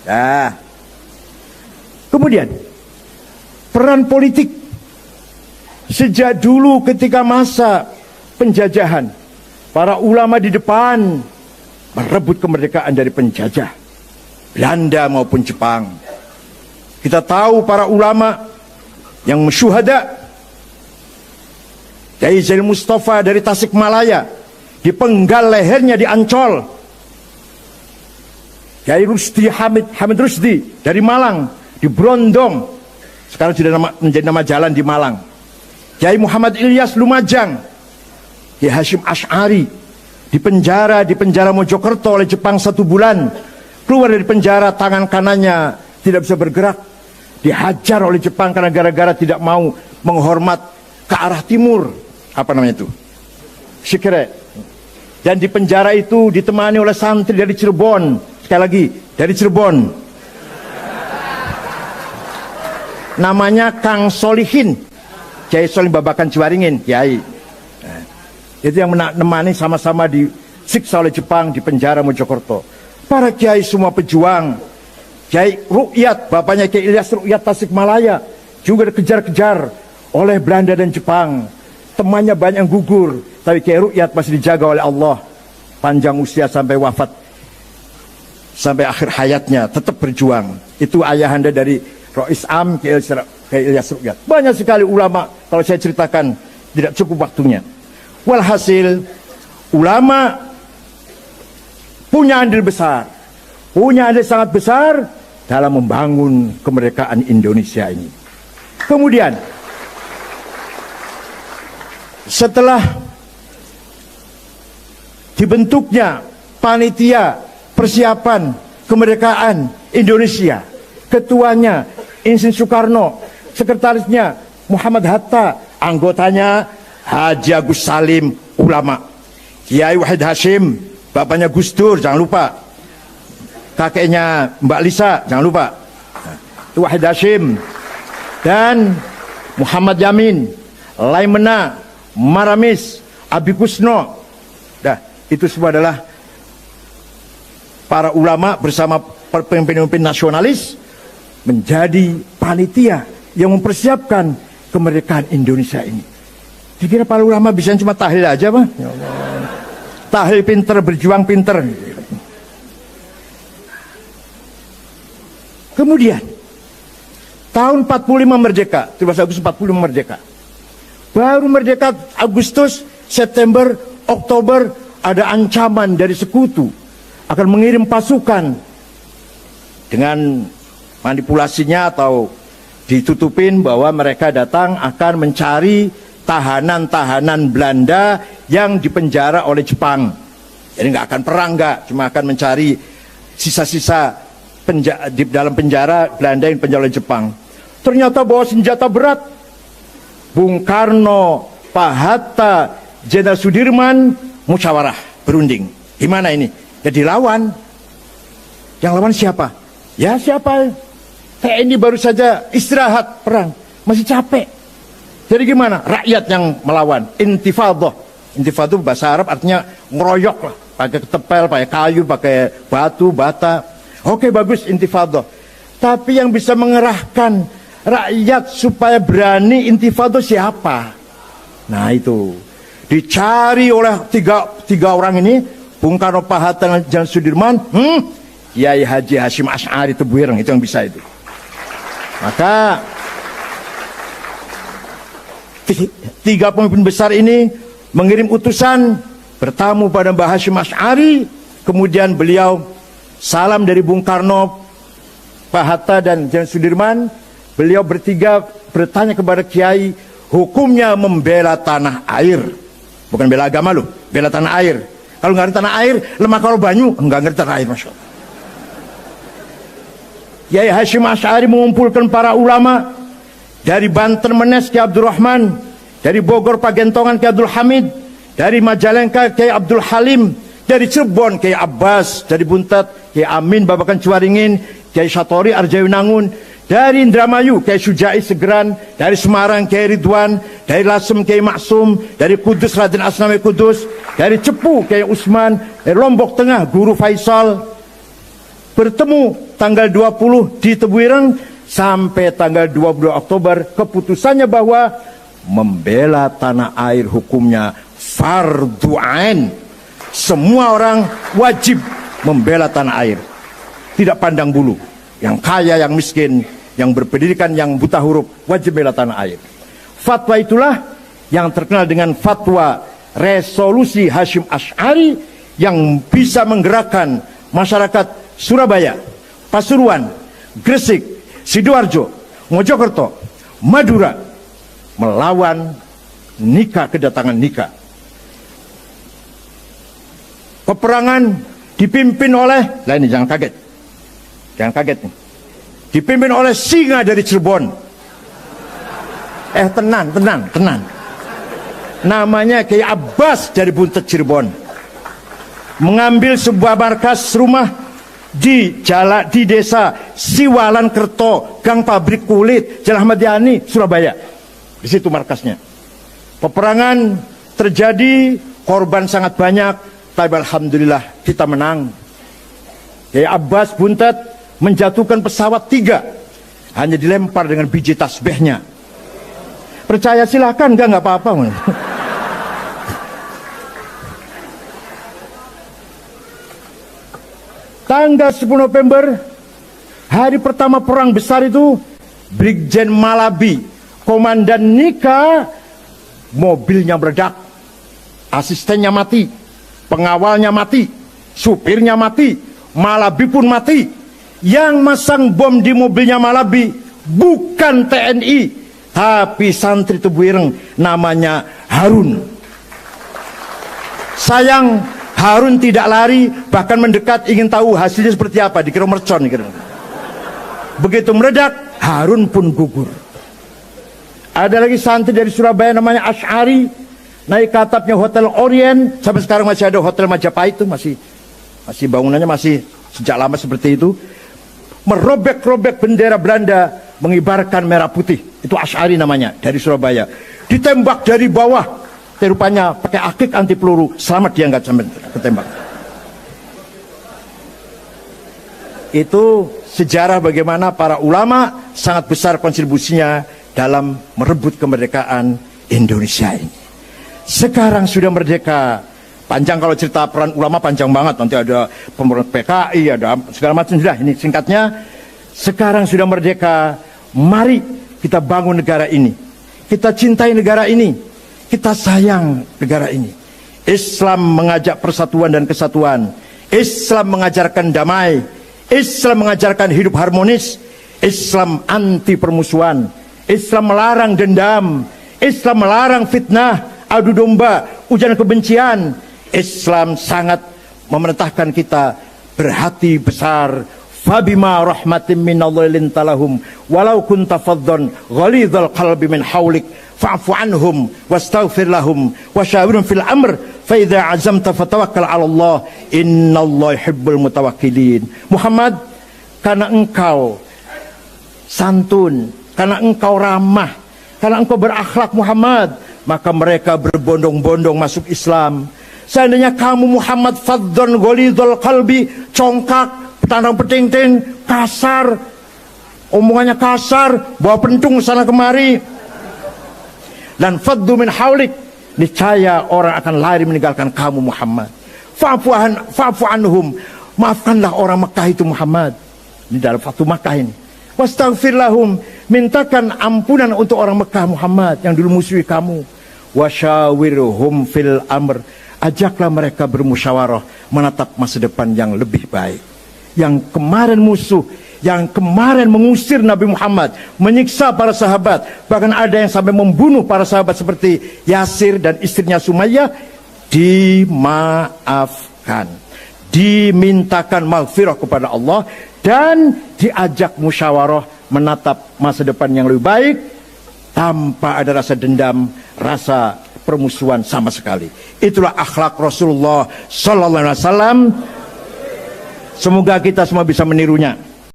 Nah, kemudian peran politik sejak dulu ketika masa penjajahan, para ulama di depan merebut kemerdekaan dari penjajah Belanda maupun Jepang. Kita tahu para ulama yang syuhada, Kiai Zainal Mustafa dari Tasikmalaya dipenggal lehernya di Ancol, Kiai Rusdi Hamid Rusdi dari Malang di Brondong, sekarang sudah menjadi nama jalan di Malang, Kiai Muhammad Ilyas Lumajang, Kiai Hashim Asy'ari di penjara Mojokerto oleh Jepang 1 bulan. Keluar dari penjara, tangan kanannya tidak bisa bergerak, dihajar oleh Jepang karena gara-gara tidak mau menghormat ke arah timur, apa namanya itu, Shikere. Dan di penjara itu ditemani oleh santri dari Cirebon, sekali lagi dari Cirebon, namanya Kang Solihin, Kiai Solihin Babakan Ciwaringin, Kiai. Nah, itu yang menemani, sama-sama disiksa oleh Jepang di penjara Mojokerto. Para kiai semua pejuang, Kiai Rukyat, bapaknya Kiai Ilyas Rukyat Tasikmalaya, juga dikejar-kejar oleh Belanda dan Jepang. Temannya banyak yang gugur, tapi Kiai Rukyat masih dijaga oleh Allah, panjang usia sampai wafat, sampai akhir hayatnya tetap berjuang. Itu ayahanda dari Rois Am, Kiai Ilyas Rukyat. Banyak sekali ulama, kalau saya ceritakan tidak cukup waktunya. Walhasil, ulama punya andil besar, punya andil sangat besar dalam membangun kemerdekaan Indonesia ini. Kemudian setelah dibentuknya panitia persiapan kemerdekaan Indonesia, ketuanya Insinyur Soekarno, sekretarisnya Muhammad Hatta, anggotanya Haji Agus Salim, ulama, Kiai Wahid Hashim, bapaknya Gus Dur, jangan lupa, kakeknya Mbak Lisa, jangan lupa, itu Wahid Hashim, dan Muhammad Yamin, Laimena, Maramis, Abi Kusno. Dah, itu semua adalah para ulama bersama pemimpin-pemimpin nasionalis menjadi panitia yang mempersiapkan kemerdekaan Indonesia ini. Dikira para ulama bisa cuma tahlil aja, Pak? Ya Allah. Tahlil pinter, berjuang pinter. Kemudian tahun 45 merdeka, 17 Agustus 45 merdeka. Baru merdeka Agustus, September, Oktober ada ancaman dari sekutu akan mengirim pasukan dengan manipulasinya atau ditutupin bahwa mereka datang akan mencari tahanan-tahanan Belanda yang dipenjara oleh Jepang. Jadi nggak akan perang, nggak, cuma akan mencari sisa-sisa di dalam penjara Belanda yang dipenjara oleh Jepang. Ternyata bawa senjata berat. Bung Karno, Pak Hatta, Jenderal Sudirman musyawarah, berunding. Gimana ini? Ya dilawan. Yang lawan siapa? Ya siapa? TNI baru saja istirahat perang, masih capek. Jadi gimana? Rakyat yang melawan. Intifadah. Intifadah bahasa Arab artinya ngeroyok lah. Pakai ketepel, pakai kayu, pakai batu, bata. Oke, bagus intifadah. Tapi yang bisa mengerahkan rakyat supaya berani intifadah siapa? Nah itu. Dicari oleh tiga orang ini. Bung Karno, Pak Hatta, dan Sudirman. Kiai Haji Hashim Asy'ari Tebuireng. Itu yang bisa itu. Maka tiga pemimpin besar ini mengirim utusan bertamu pada Mbah Hashim Asy'ari. Kemudian beliau salam dari Bung Karno, Pak Hatta, dan Jenderal Sudirman. Beliau bertiga bertanya kepada Kiai, hukumnya membela tanah air, bukan bela agama loh, bela tanah air. Kalau nggak ngerti tanah air, lemah kalau banyu, nggak ngerti tanah air, Masya Allah. Kiai Hashim Asy'ari mengumpulkan para ulama dari Banten Menes Kiai Abdurrahman, dari Bogor Pagentongan Kiai Abdul Hamid, dari Majalengka Kiai Abdul Halim, dari Cirebon Kiai Abbas, dari Buntet Kiai Amin Babakan Ciwaringin, Kiai Satori Arjawinangun, dari Indramayu Kiai Sujai Segeran, dari Semarang Kiai Ridwan, dari Lasem Kiai Maksum, dari Kudus Raden Asnawi Kudus, dari Cepu Kiai Usman, dari Lombok Tengah Guru Faisal, bertemu tanggal 20 di Tebuireng sampai tanggal 22 Oktober. Keputusannya bahwa membela tanah air hukumnya fardhu ain. Semua orang wajib membela tanah air, tidak pandang bulu, yang kaya, yang miskin, yang berpendidikan, yang buta huruf, wajib bela tanah air. Fatwa itulah yang terkenal dengan fatwa resolusi Hasyim Asy'ari, yang bisa menggerakkan masyarakat Surabaya, Pasuruan, Gresik, Sidoarjo, Mojokerto, Madura melawan nikah, kedatangan nikah. Peperangan dipimpin oleh, lah ini jangan kaget, nih, dipimpin oleh singa dari Cirebon. Tenang. Namanya Kiai Abbas dari Buntet Cirebon. Mengambil sebuah markas rumah di desa Siwalan Kerto, Gang Pabrik Kulit, Jalan Ahmad Yani, Surabaya. Di situ markasnya. Peperangan terjadi, korban sangat banyak, tapi alhamdulillah kita menang. Kiai Abbas Buntet menjatuhkan pesawat 3, hanya dilempar dengan biji tasbihnya. Percaya silahkan, enggak apa-apa. Tanggal 10 November, hari pertama perang besar itu, Brigjen Malabi, komandan Nika, mobilnya meledak, asistennya mati, pengawalnya mati, supirnya mati, Malabi pun mati. Yang masang bom di mobilnya Malabi bukan TNI, tapi santri Tebuireng, namanya Harun. Sayang, Harun tidak lari, bahkan mendekat ingin tahu hasilnya seperti apa, dikira mercon. Begitu meledak, Harun pun gugur. Ada lagi santri dari Surabaya namanya Asy'ari, naik ke atapnya Hotel Orient. Sampai sekarang masih ada Hotel Majapahit itu, masih bangunannya masih sejak lama seperti itu. Merobek-robek bendera Belanda, mengibarkan merah putih. Itu Asy'ari namanya, dari Surabaya. Ditembak dari bawah, rupanya pakai akik anti peluru, selamat dia nggak sampai ketembak. Itu sejarah bagaimana para ulama sangat besar kontribusinya dalam merebut kemerdekaan Indonesia ini. Sekarang sudah merdeka. Panjang kalau cerita peran ulama, panjang banget. Nanti ada pemberontak PKI, ada segala macam. Sudah, ini singkatnya. Sekarang sudah merdeka. Mari kita bangun negara ini. Kita cintai negara ini. Kita sayang negara ini. Islam mengajak persatuan dan kesatuan. Islam mengajarkan damai. Islam mengajarkan hidup harmonis. Islam anti permusuhan. Islam melarang dendam. Islam melarang fitnah, adu domba, ujaran kebencian. Islam sangat memerintahkan kita berhati besar. Fabima rahmatin minallahi lintalahum walau kunta faddan ghalidhal qalbi min hawlik fa'fu anhum wastaghfir lahum wasyawirhum fil amr fa idza azamta fatawakkal 'ala Allah innallaha yuhibbul mutawakkilin. Muhammad, karena engkau santun, karena engkau ramah, karena engkau berakhlak Muhammad, maka mereka berbondong-bondong masuk Islam. Seandainya kamu Muhammad faddan ghalidhal qalbi, congkak, petandang peting-ting, kasar, omongannya kasar, bawa pentung sana kemari, dan faddu min haulik, niscaya orang akan lari meninggalkan kamu Muhammad. Fa'fu anhum, maafkanlah orang Mekah itu Muhammad. Ini dalam Fatu Makkah ini. Wastaghfir lahum, mintakan ampunan untuk orang Mekah Muhammad yang dulu musuhi kamu. Wasyawirhum fil amr, ajaklah mereka bermusyawarah menatap masa depan yang lebih baik. Yang kemarin musuh, yang kemarin mengusir Nabi Muhammad, menyiksa para sahabat, bahkan ada yang sampai membunuh para sahabat seperti Yasir dan istrinya Sumayyah, dimaafkan, dimintakan maghfirah kepada Allah, dan diajak musyawarah menatap masa depan yang lebih baik tanpa ada rasa dendam, rasa permusuhan sama sekali. Itulah akhlak Rasulullah sallallahu alaihi wasallam. Semoga kita semua bisa menirunya.